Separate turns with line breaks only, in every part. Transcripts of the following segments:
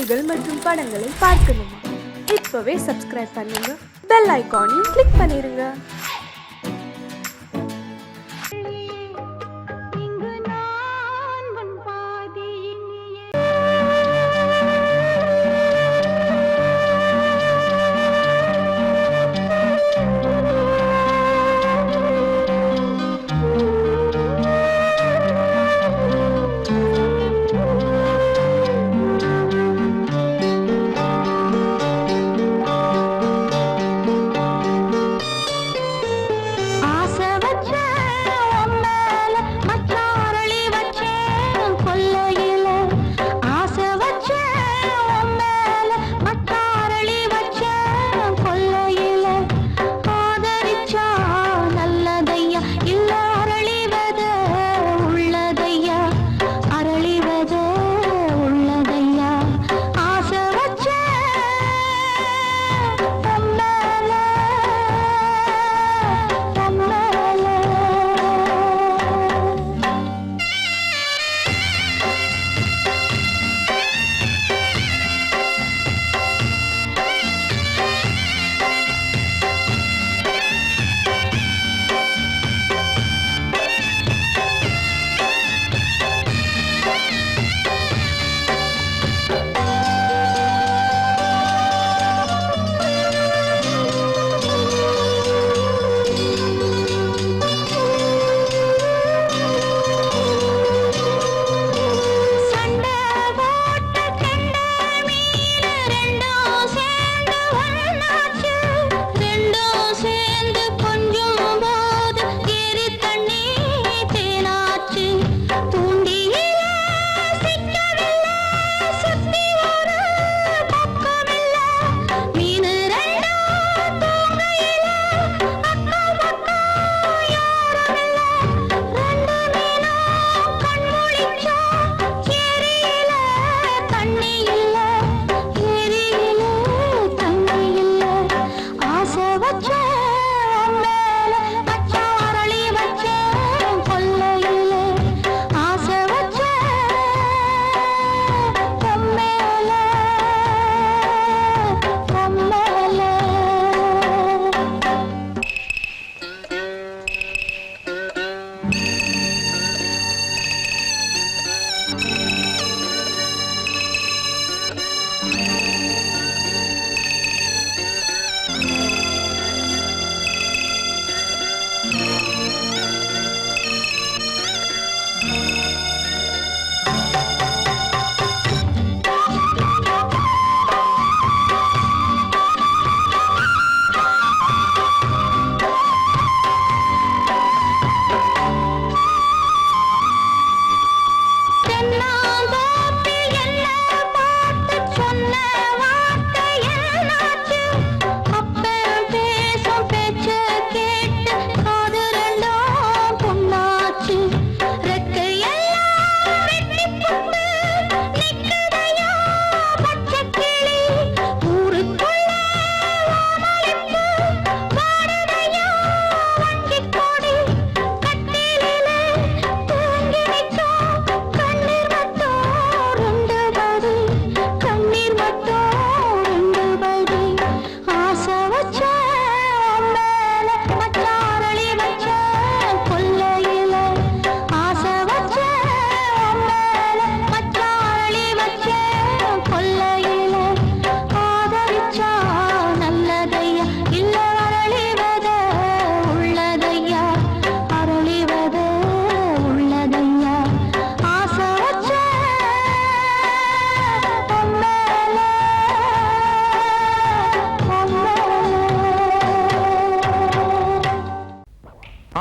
செய்திகள் மற்றும் படங்களை பார்க்கணுமா? இப்பவே சப்ஸ்கிரைப் பண்ணுங்க, பெல் ஐகானையும் கிளிக் பண்ணிருங்க.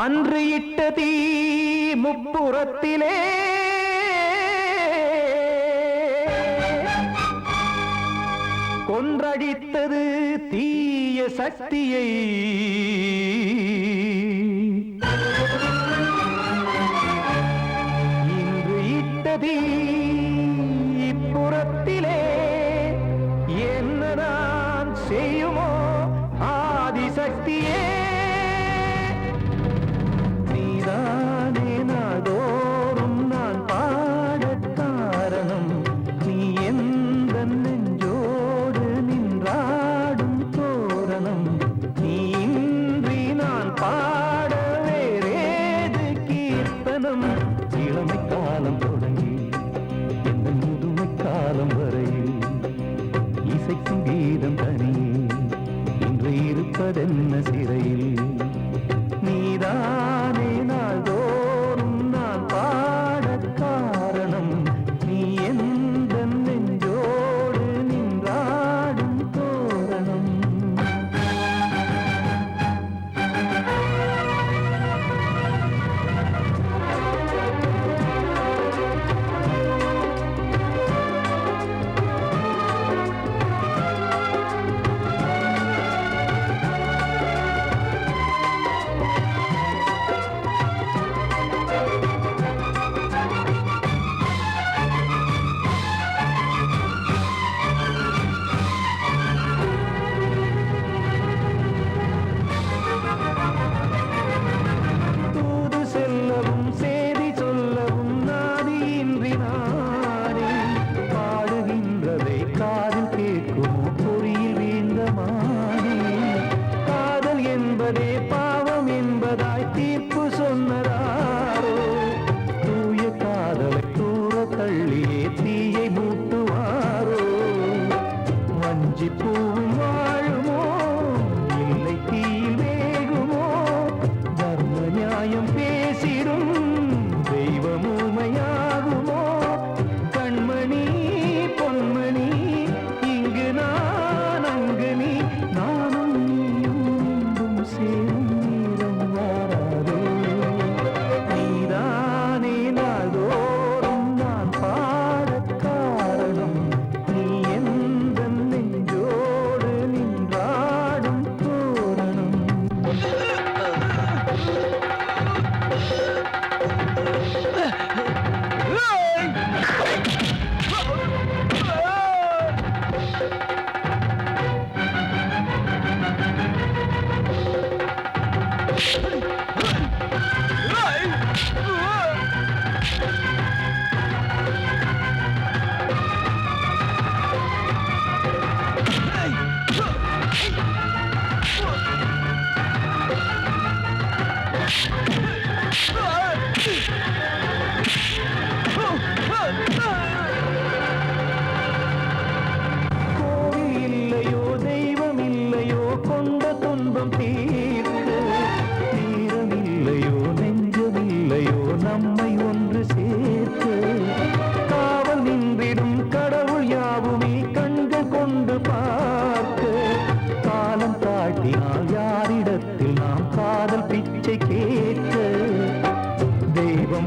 அன்று இட்ட தீ முப்புறத்திலே கொன்றடித்தது தீய சக்தியை. இன்று இட்ட தீ இப்புறத்திலே என்னதான் செய்யுமோ ஆதிசக்தியே. நீதானே நாள்தோறும் நான் பாட காரணம், நீ எந்த இசைக்கும் கீதம் தனியே இன்று இருப்பதென்ன சிறையில் நீதானே நாள்தோறும் நான் பாடக் காரணம் நீ எந்த நெஞ்சோடு நின்றாடும் தோரணம்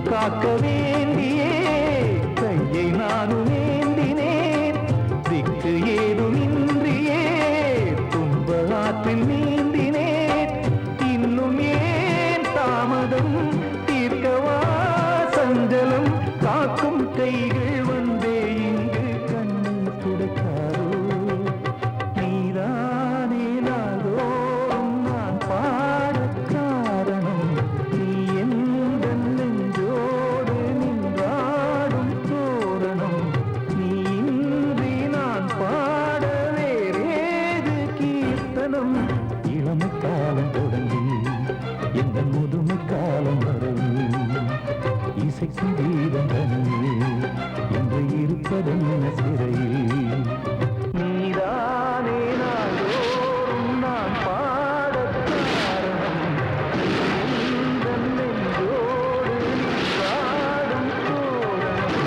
காக்க வேண்டியே கையை நானும் ஏந்தினேன் திக்கு ஏதுமின்றியே துன்ப ஆற்றில் நீந்தினேன் இன்னும் ஏன் தாமதம் தீர்க்கவா சஞ்சலம் காக்கும் கைகள் வந்தே இங்கு கண்ணீர் துடைக்காரோ நீதானே நாளோறும் நான் பாடக் காரணம் நீ எந்த நெஞ்சோடு நின்றாடும் தோரணம் நீ இன்றி நான் பாட வேறேது கீர்த்தனம் இளமை காலம் தொடங்கி எந்த முதுமை காலம் வரையில் இசைக்கும் கீதம் தனியே இன்று இருப்பதென்ன சிறையில் நீதானே நாளோறும் நான் பாடக் காரணம் எந்த நெஞ்சோடு நின்றாடும் தோரணம்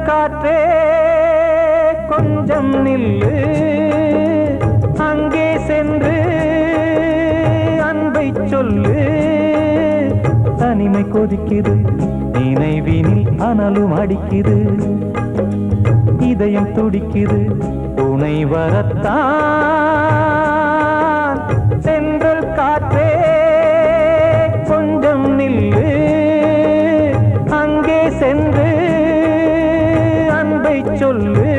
காற்றே கொஞ்சம் நில்லு அங்கே சென்று அன்பை சொல்லு தனிமை கொதிக்குது நினைவினில் அனலும் அடிக்குது இதயம் துடிக்குது துணை வரத்தான் சென்றல் காற்றே கொஞ்சம் நில்லு அங்கே சென்று அன்பை சொல்லு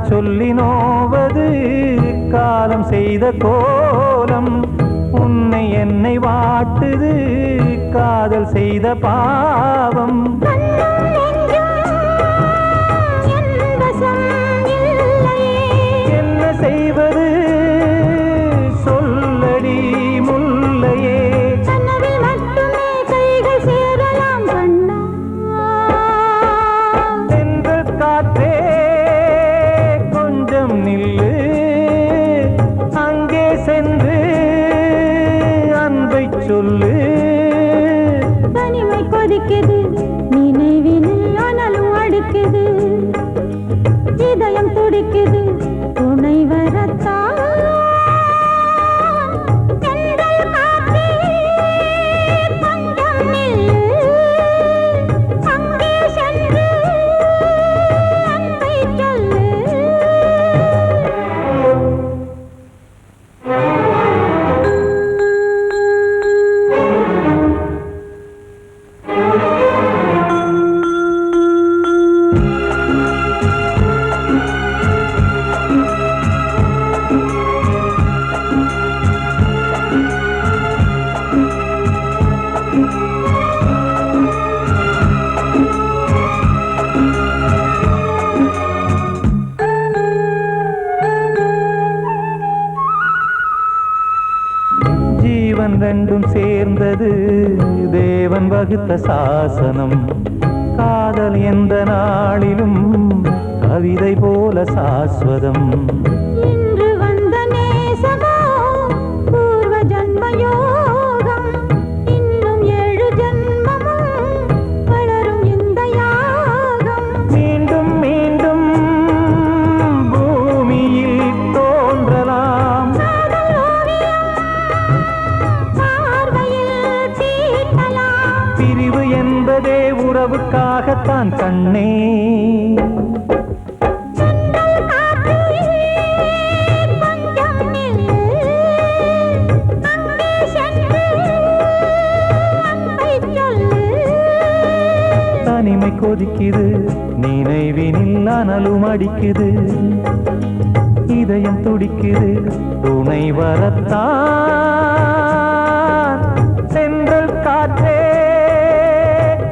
சொல்லி நோவது காலம் செய்த கோலம் உன்னை என்னை வாட்டுது காதல் செய்த பாவம் என்ன செய்வது சொல்லடி முல்லையே சென்றல் காற்றே நில்லு அங்கே சென்று அன்பை சொல்லு
தனிமை கொதிக்குது நினைவினில் அனலும் அடிக்குது இதயம் துடிக்குது துணை வரத்தான்
ரெண்டும் சேர்ந்தது தேவன் வகுத்த சாசனம் காதல் எந்த நாளிலும் கவிதை போல சாஸ்வதம்
இன்று வந்த நேசமோ பூர்வ ஜன்மயோகம் இன்னும் 7 ஜன்மமும் வளரும் இந்த யாகம்
மீண்டும் மீண்டும் பூமியில் தோன்றலாம் பிரிவு என்பதே உறவுக்காகத்தான் கண்ணே தனிமை கொதிக்குது நினைவினில் அனலும் அடிக்குது இதயம் துடிக்குது துணை வரத்தான் சென்றல் காற்றே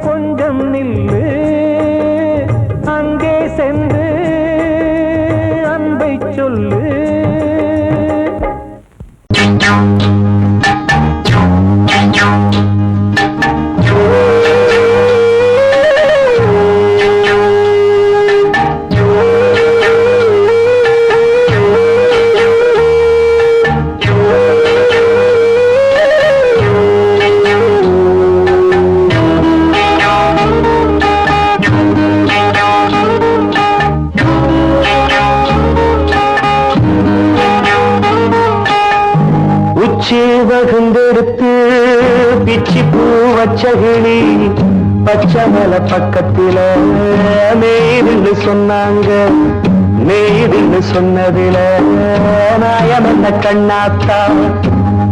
கொஞ்சம் நில்லு அங்கே சென்று அன்பை சொல்லு வகுந்தெடுத்து பிச்சி பூ வச்சகிளி பச்சமல பக்கத்தில மேய்துன்னு சொன்னாங்க மேய்துன்னு சொன்னதில நாயம் என்ன கண்ணாத்தா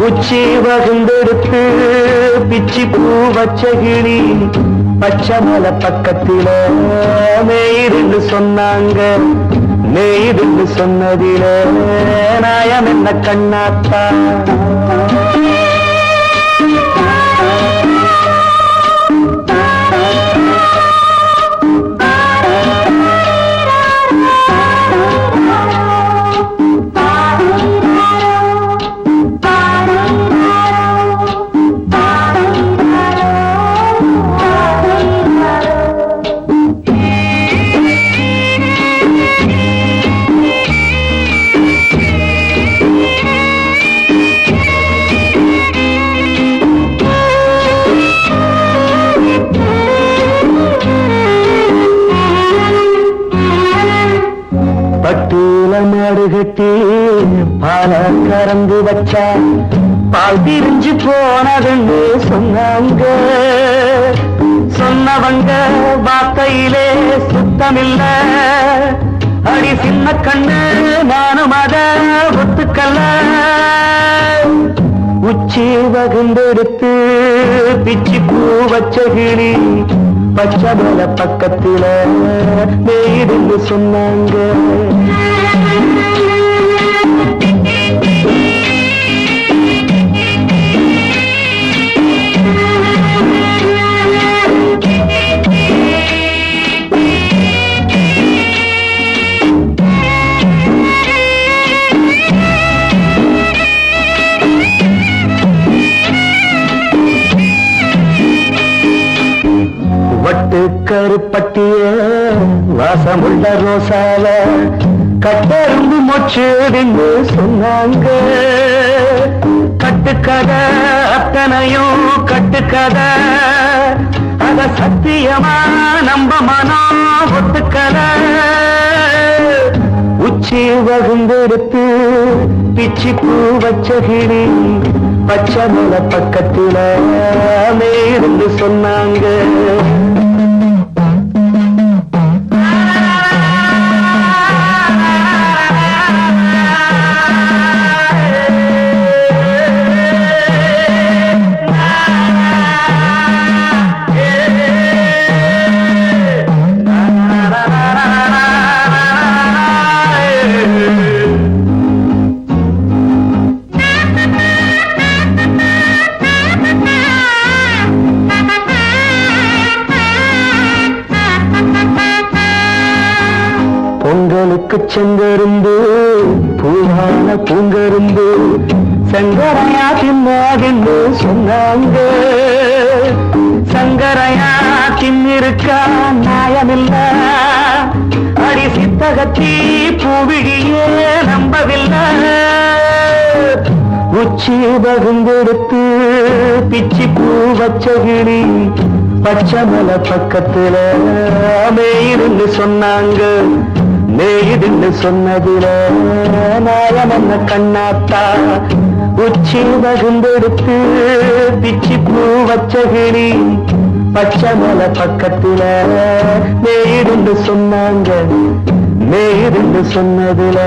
உச்சி வகுந்தெடுத்து பிச்சி பூ வச்சகிளி பச்சமல பக்கத்தில மேய்துன்னு சொன்னாங்க மேய்துன்னு சொன்னதில நாயம் என்ன கண்ணாத்தா மாடு கட்டி பால கறந்து வச்சா பால் திரிஞ்சு போனதுன்னு சொன்னாங்க. சொன்னவங்க வார்த்தையிலே சுத்தமில்ல. அடி சின்ன கண்ணு நானும் அத ஒத்துக்கல்ல. உச்சி வகுந்தெடுத்து பிச்சி பூ வச்ச கிளி பச்சை மலை பக்கத்தில மேடுன்னு சொன்னாங்க. வட்டு கருப்பட்டிய வாசமுள்ள ரோசால கட்டெரும்பு மொச்சுன்னு சொன்னாங்க. கட்டுக்கதை அத்தனையும் கட்டுக்கதை, அத சத்தியமா நம்ப மனம் ஒத்துக்கதை. உச்சி வகுந்தெடுத்து பிச்சி பூ வச்ச கிளி பச்சை மலை பக்கத்தில மேருந்து சொன்னாங்க. பொங்கலுக்கு செங்கரும்பு பூவான பூங்கரும்பு சங்கரையா தின்னாகின்னு சொன்னாங்க. சங்கரையா தின்னிருக்கா நியாயமில்ல. அடி சித்தகத்தி பூவிழியே நம்பவில்லை. உச்சி வகுந்தெடுத்து பிச்சி பூ வச்ச கிளி பச்சை மலை பக்கத்துல மேயிருந்து சொன்னாங்க. மேயிருந்து சொன்னதுல நாயம் என்ன கண்ணாத்தா. உச்சி வகுந்தெடுத்து பிச்சி பூ வச்ச கிளி பச்சை மலை பக்கத்துல மேயிருந்து சொன்னாங்க. மேயிருந்து சொன்னதுல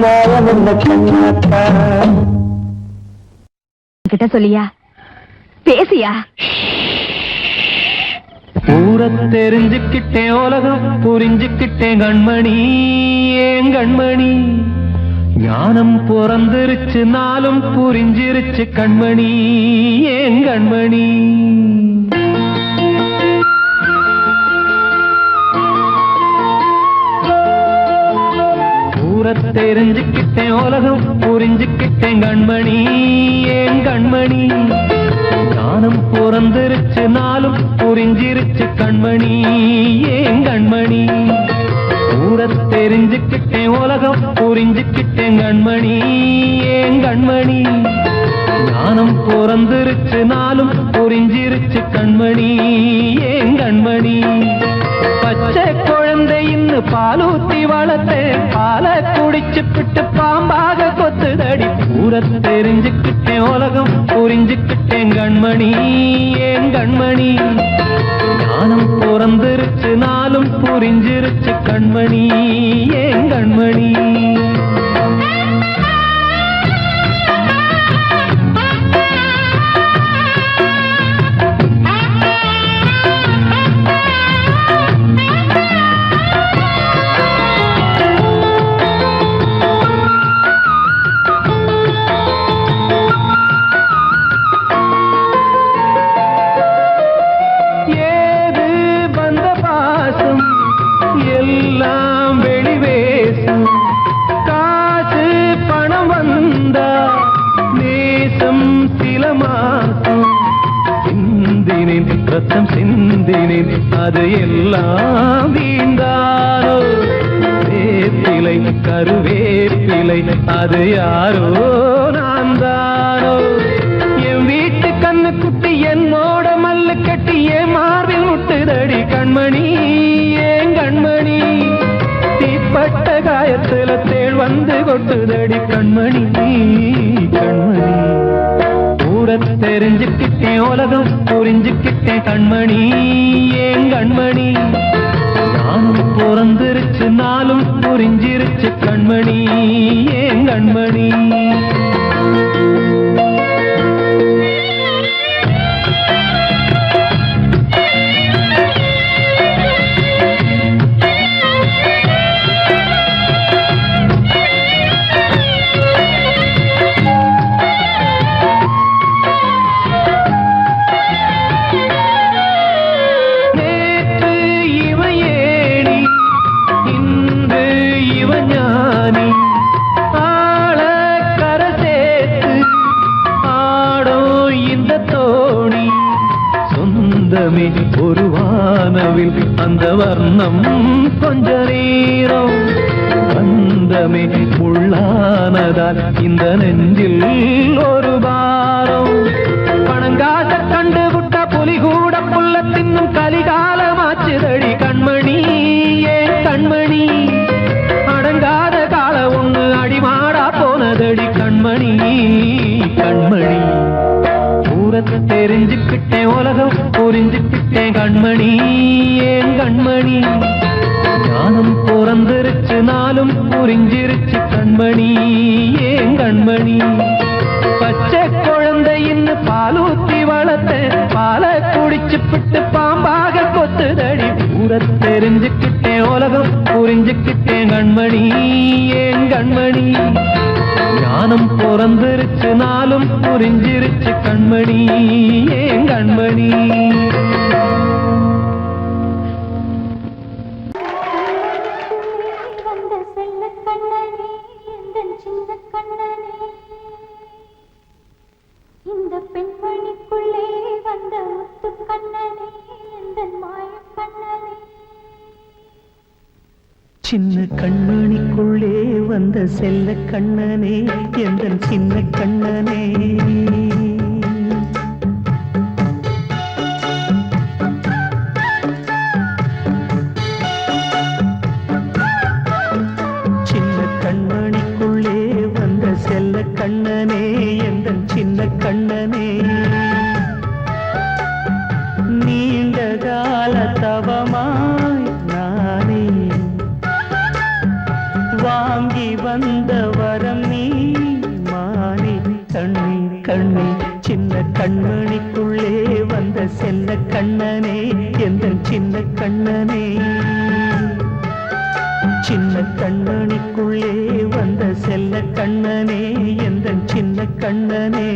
நாயம் என்ன கண்ணாத்தா.
கிட்ட சொல்லியா பேசியா?
ஊர தெரிஞ்சுக்கிட்டேன், உலகம் புரிஞ்சுக்கிட்டேன் கண்மணி. ஏன் கண்மணி ஞானம் பிறந்திருச்சு, நாளும் புரிஞ்சிருச்சு கண்மணி. ஏன் கண்மணி ஊர தெரிஞ்சுக்கிட்டேன், உலகம் புரிஞ்சுக்கிட்டேன் கண்மணி. ஏன் கண்மணி ஞானம் பிறந்திருச்சு, நாளும் புரிஞ்சிருச்சு கண்மணி. ஏன் கண்மணி ஊர தெரிஞ்சுக்கிட்டேன், உலகம் புரிஞ்சுக்கிட்டேன் கண்மணி. ஏன் கண்மணி ஞானம் பிறந்திருச்சு, நாளும் புரிஞ்சிருச்சு கண்மணி. ஏன் கண்மணி பச்சை குழந்தை இன்னு பாலூத்தி வளர்த்தேன், பாலை குடிச்சு பிட்டு பாம்பாக கொத்துதடி. ஊர தெரிஞ்சுக்கிட்டேன், உலகம் புரிஞ்சுக்கிட்டேன் கண்மணி. ஏன் கண்மணி ஞானம் பிறந்திருச்சு, நாளும் புரிஞ்சிருச்சு கண்மணி. ஏன் கண்மணி ரத்தம் சிந்தினேன், அது எல்லாம் வீண்டாரோ. வேப்பிலை கருவேப்பிலை அது யாரோ நான் தானோ. என் வீட்டு கண்ணு குட்டி என்னோட மல்லு கட்டி என் மார்பில் முட்டுதடி கண்மணி. ஏன் கண்மணி தீப்பட்ட காயத்துல தேள் வந்து கொட்டுதடி கண்மணி கண்மணி. ஊரத் தெரிஞ்சுக்கிட்டேன் உலகம் புரிஞ்சுக்கிட்டேன் கண்மணி ஏன் கண்மணி. நானும் பிறந்திருச்சு நாளும் புரிஞ்சிருச்சு கண்மணி ஏன் கண்மணி. ஒரு வானவில் அந்த வர்ணம் கொஞ்ச நேரம் பந்தமே உள்ளானதால் இந்த நெஞ்சில் ஒரு பாரம். பணங்காச கண்டு விட்ட புலி கூட புல்ல தின்னும் கலிகாலமாச்சுதடி கண்மணி ஏன் கண்மணி. அடங்காத கால ஒண்ணு அடிமாடா போனதடி கண்மணி கண்மணி. ஊரத்தை தெரிஞ்சுக்கிட்டேன் உலகம் புரிஞ்சுக்கிட்டேன் கண்மணி ஏன் கண்மணி. ஞானம் பிறந்திருச்சு நாளும் புரிஞ்சிருச்சு கண்மணி ஏன் கண்மணி. பச்சை குழந்தையின் பாலூத்தி வளர்த்த பாலை குடிச்சு பிட்டு பாம்பாக கொத்துதடி. ஊரத்தை தெரிஞ்சுக்கிட்டேன் உலகம் புரிஞ்சுக்கிட்டேன் கண்மணி ஏன் கண்மணி. ஞானம் பிறந்திருச்சு நாளும் புரிஞ்சிருச்சு கண்மணி ஏன் கண்மணி.
இந்த பெண்மணிக்குள்ளே வந்த முத்து கண்ணனே இந்த மாய கண்ணனே.
சின்ன கண்மணிக்குள்ளே வந்த செல்ல கண்ணனே எந்தன் சின்ன கண்ணனே. சின்ன கண்மணிக்குள்ளே வந்த செல்ல கண்ணனே எந்தன் சின்ன கண்ணனே. நீண்ட கால தவமாய் நானே வாங்கி வந்த வரம் நீ மானே கண்ணே கண்ணே. சின்ன கண்மணிக்குள்ளே வந்த செல்ல கண்ணனே எந்தன் சின்ன கண்ணனே. சின்ன கண்மணிக்குள்ளே வந்த செல்ல கண்ணனே எந்தன் சின்ன கண்ணனே.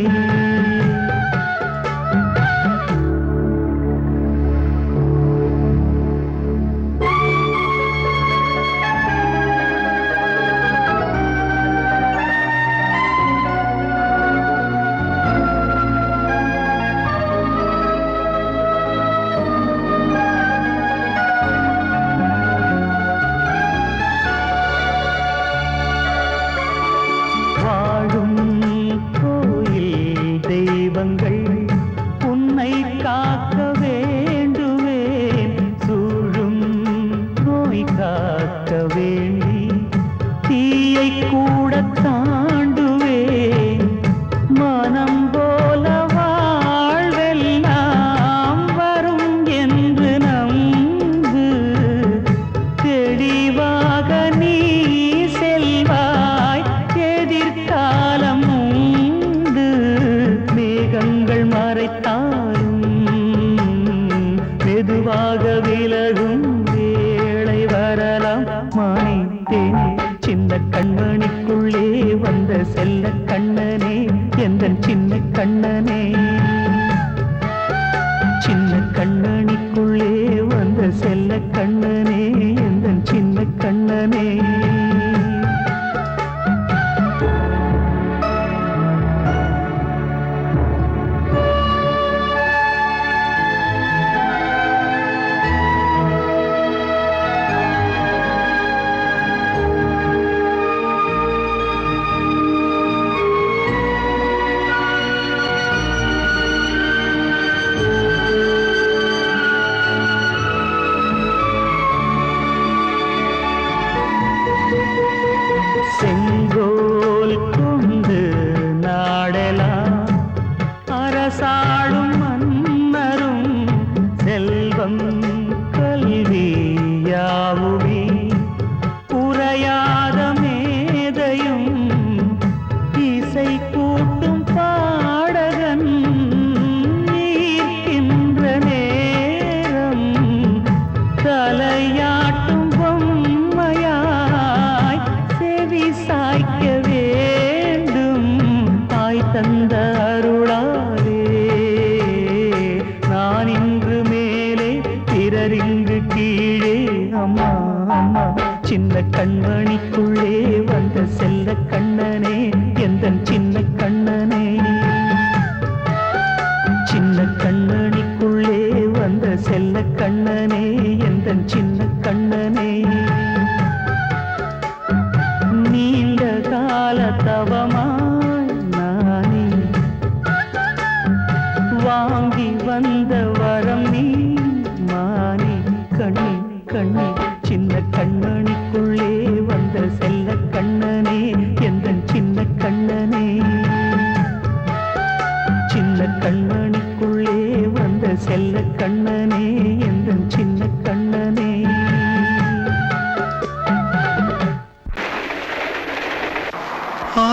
ஆ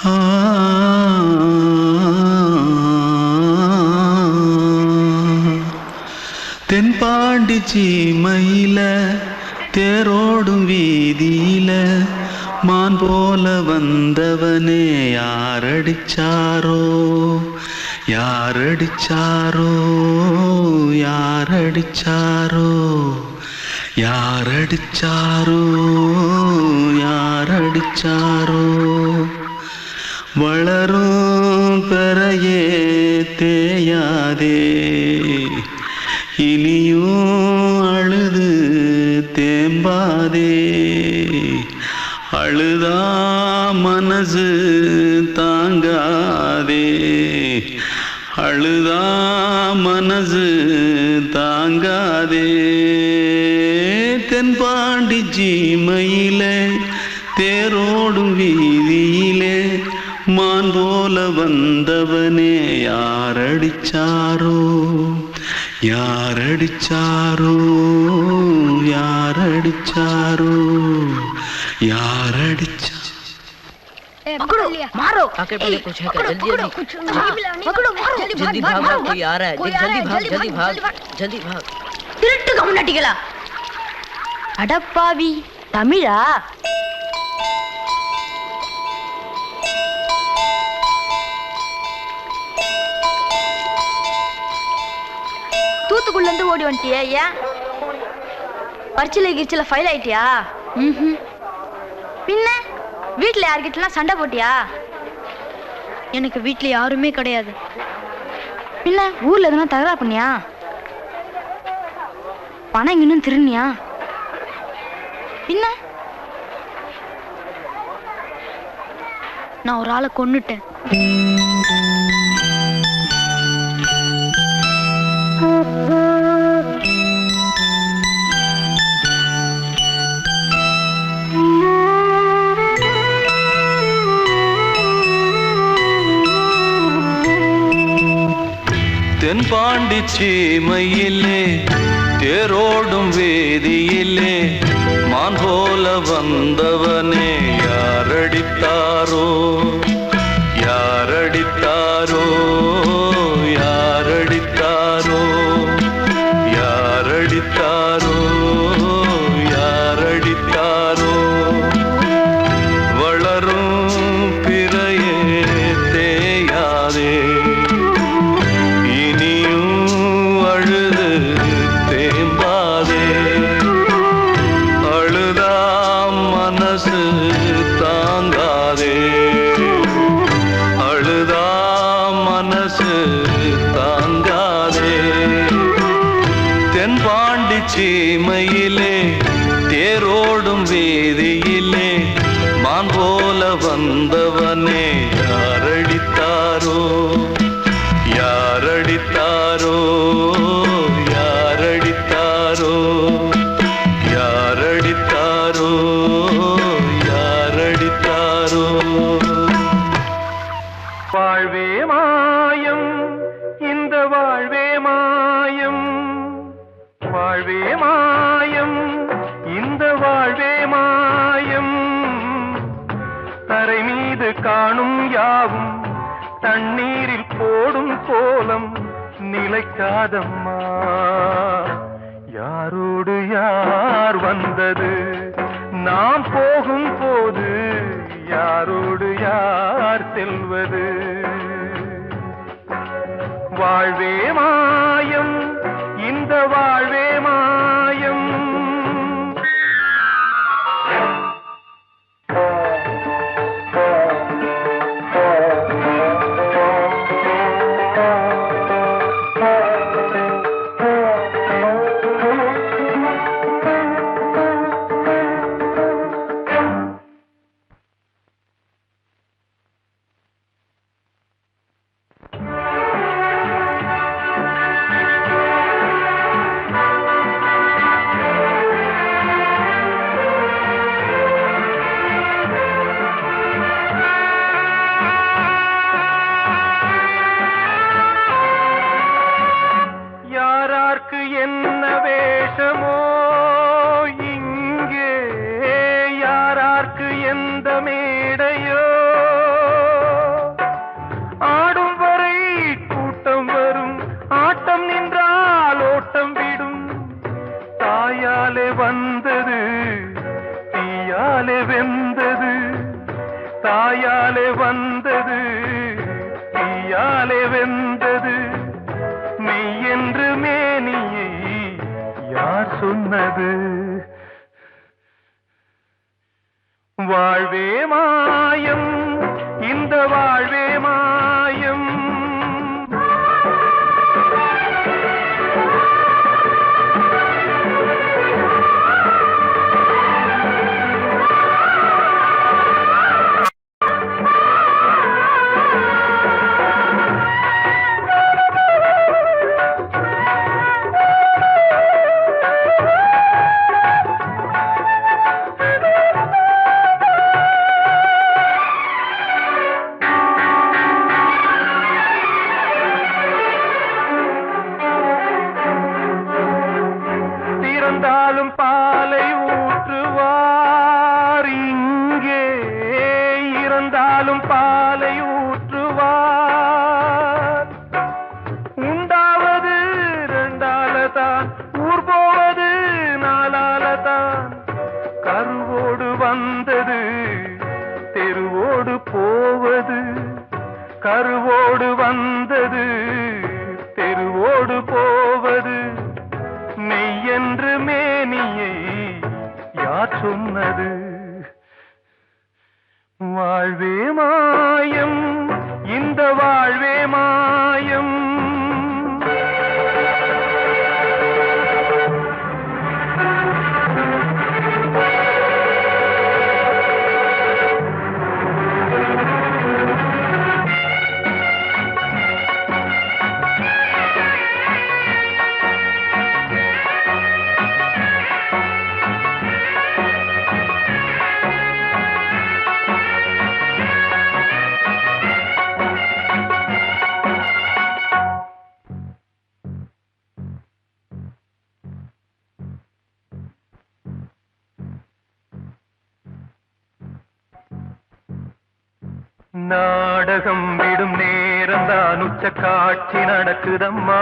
ஆ தென்பாண்டி சீமையில தேரோடும் வீதியில மான் போல வந்தவனே யாரடிச்சாரோ யாரடிச்சாரோ யாரடிச்சாரோ யாரடிச்சாரோ யாரடிச்சாரோ வளரும் பெறையே தேயாதே இனியும் அழுது தேம்பாதே அழுதா மனசு தாங்காதே அழுதா மனசு தாங்காதே தென்பாண்டி சீமையிலே தேரோடும் வீதியிலே மான் போல வந்தவனே யாரடிச்சாரோ யாரடிச்சாரோ யாரடிச்சாரோ யாரடிச்சா
पकड़ो मारो
आके पहले कुछ है क्या जल्दी
पकड़ो मारो
जल्दी भाग कोई आ रहा है जल्दी भाग
திருட்டு கம்முனட்டிகளா அடப்பாவி தமிழா தூத்துக்குள்ள இருந்து ஓடி வந்துட்டியா ஏன் பரிச்சில ஃபைல் ஆயிட்டியா பின்ன வீட்டுல யார்கிட்டலாம் சண்டை போட்டியா எனக்கு வீட்டுல யாருமே கிடையாது பின்ன ஊர்ல எதுனா தகராறு பண்ணியா பணம் இன்னும் திருநியா பின்ன நான் ஒரு ஆளை கொன்னுட்டேன்
தென்பாண்டி சீமையிலே தேரோடும் வேதியிலே மான் போல வந்தவனே யாரடித்தாரோ யாரடித்தாரோ யாரடித்தாரோ யாரடித்தாரோ யாரடித்தாரோ வளரும் பிறையே தேயாதே அழுது தேம்பாதே அழுதா மனசு தாங்காதே அழுதா மனசு தாங்காதே தென்பாண்டி சீமையிலே தேரோடும் வீதியிலே மான் போல வந்தவனே யாரடித்தாரோ யாரடித்தாரோ யாரடித்தாரோ யாரடித்தாரோ யாரடித்தாரோ வாழ்வே மாயம் இந்த வாழ்வே மாயம் வாழ்வே மாயம் இந்த வாழ்வே மாயம் தரை மீது காணும் யாவும் தண்ணீரில் போடும் கோலம் நிலைக்காதம்மா யாரோடு யார் வந்தது நாம் போகும் போது யாரோடு யார் செல்வது வாழ்வே மாயம் இந்த வாழ்வே மாயம் யாராருக்கு என்ன வேஷமோ இங்கே, யாராருக்கு எந்த மேடையோ, ஆடும் வரை கூட்டம் வரும், ஆட்டம் நின்றால் ஓட்டம் விடும். தாயாலே வந்தது தீயாலே வெந்தது, தாயாலே வந்தது தீயாலே வெந்தது. மெய் என்று மேனியை யார் சொன்னது? வாழ்வே மாயம், இந்த வாழ்வே மாயம். இறந்தாலும் பாலை ஊற்றுவார் இங்கே, இறந்தாலும் பாலை ஊற்றுவார். உண்டாவது ரெண்டாலதான், ஊர் போவது நாலாலதான். கருவோடு வந்தது தெருவோடு போவது, கருவோடு வந்தது தெருவோடு போவது. மெய் என்று மேனியை யார் சொன்னது? வாழ்வே மாயம், இந்த வாழ்வே மாயம். நாடகம் விடும் நேரம்தான் உச்ச காட்சி நடக்குதம்மா.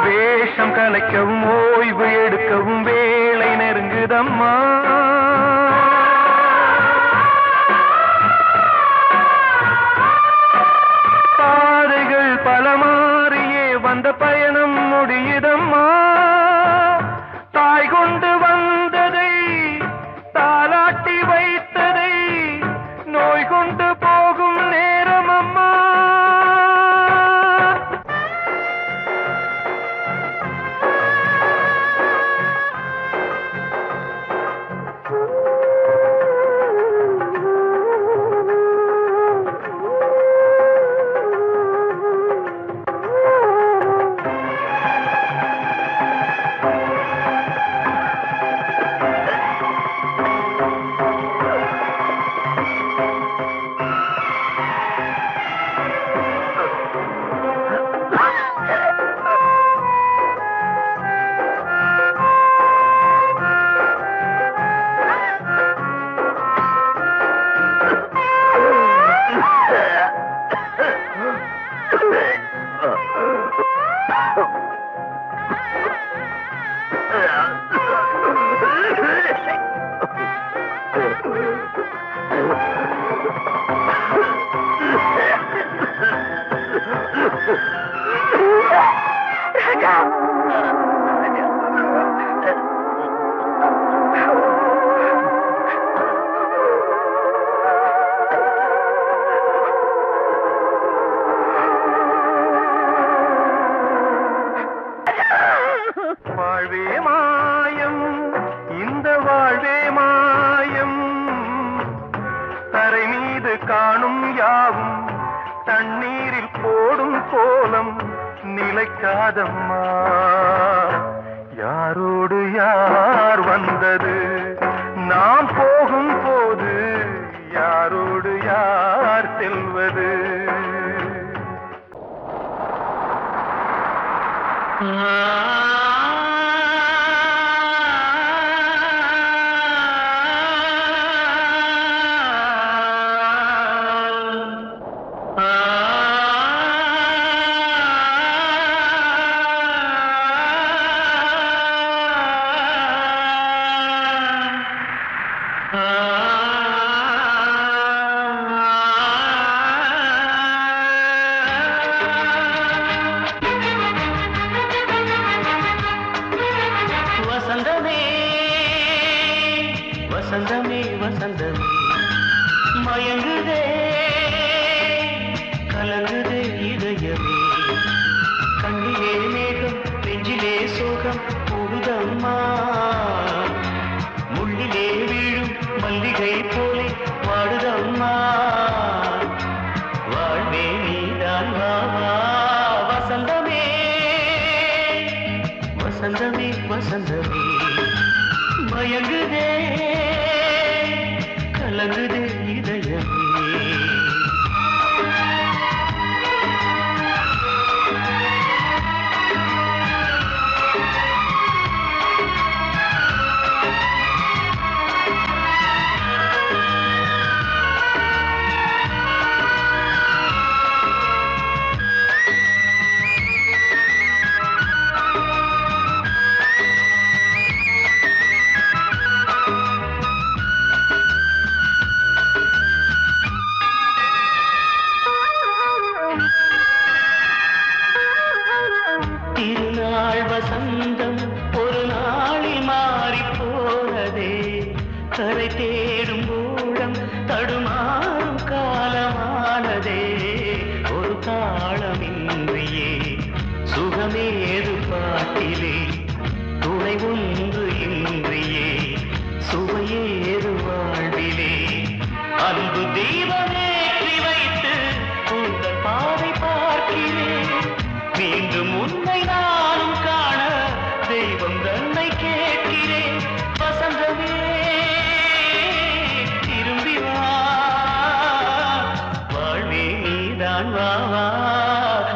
வேஷம் கலைக்கவும் ஓய்வு எடுக்கவும் வேளை நெருங்குதம்மா. பாதைகள் பல மாறியே வந்த பயணம் முடியுதம்மா. தாய் கொண்டு வந்ததை தாலாட்டி வைத்ததை நோய் கொண்டு போகும் நேரம் அம்மா. வாழ்வே மாயம், இந்த வாழ்வே மாயம். தரை மீது காணும் யாவும் தண்ணீரில் போடும் கோலம் நிலைக்காதம்மா. யாரோடு யார் வந்தது நாம் போகும் போது, யாரோடு யார் செல்வது?
வசந்தமே வசந்தமே வசந்தமே மயங்குதே கலங்குதே இதயமே கண்ணிலே மேகம் நெஞ்சிலே சோகம் கூடுதம்மா முள்ளிலே வீழும் மல்லிகை போலே வாடுதம்மா வாழ்வே நீதான் வாவா வசந்தமே வசந்தமே வசந்தமே மயங்குதே கலங்குதே இதயமே திருநாள் வசந்தம் ஒரு நாளில் மாறி போனதே கரை தேடும் ஊழம் தடுமாறும் காலமானதே ஒரு தாளமின்றியே சுகமேது பாட்டிலே துணை ஒன்று இன்றியே சுவையேது வாழ்விலே அன்பு தீபமேற்றி வைத்து உங்கள் பாதை பார்க்கிறேன் மீண்டும் உன்னை நானும் காண தெய்வம் தன்னை கேட்கிறேன் வசந்தமே திரும்பி வா வாழ்வே நீதான் வா வா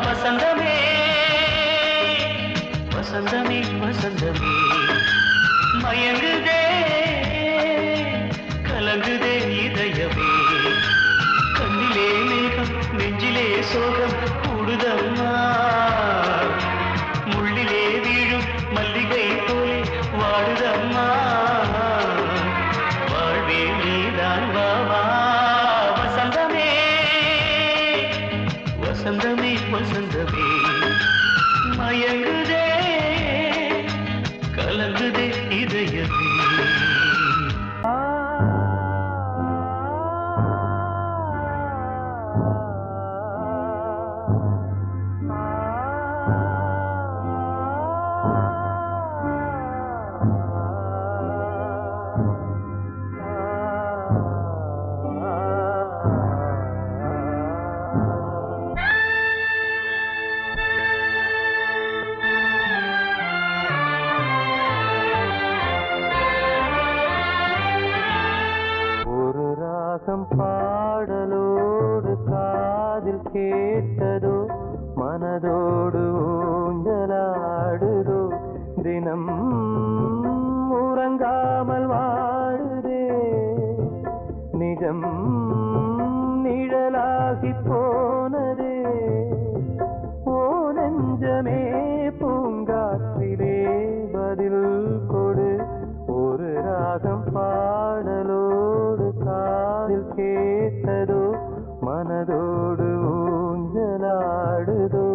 வசந்தமே வசந்தமே வசந்தமே மயங்குதே கலங்குதே இதயமே கண்ணிலே மேகம் நெஞ்சிலே சோகம் கூடுதம்மா முள்ளிலே வீழும் மல்லிகை போலே வாடுதம்மா வாழ்வே நீதான் வா வா வசந்தமே வசந்தமே வசந்தமே மயங்குதே கலங்குதே இதயமே பாடலோடு காதில் கேட்டதோ மனதோடு ஊஞ்சலாடுதோ தினம் உறங்காமல் வாடுதே நிஜம் நிழலாகி போனதே ஓ நெஞ்சமே பூங்காற்றிலே பதில் கொடு ஒரு ராகம் பாடலோடு காதில் கேட்டதோ மனதோடு ஊஞ்சலாடுதோ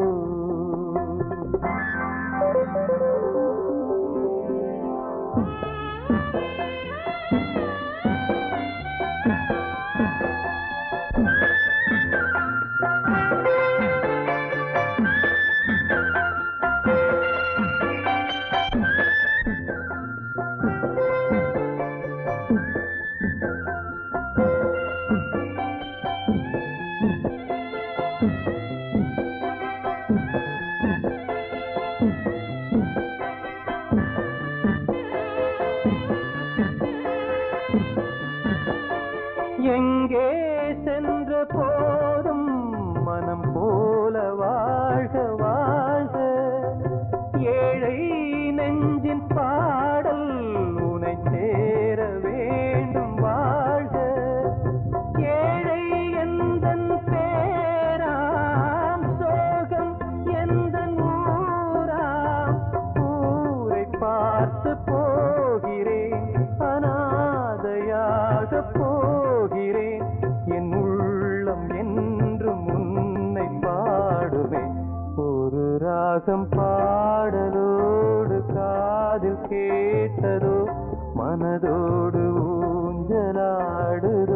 ராகம் பாடலோடு காதில் கேட்டதோ மனதோடு ஊஞ்சலாடுதோ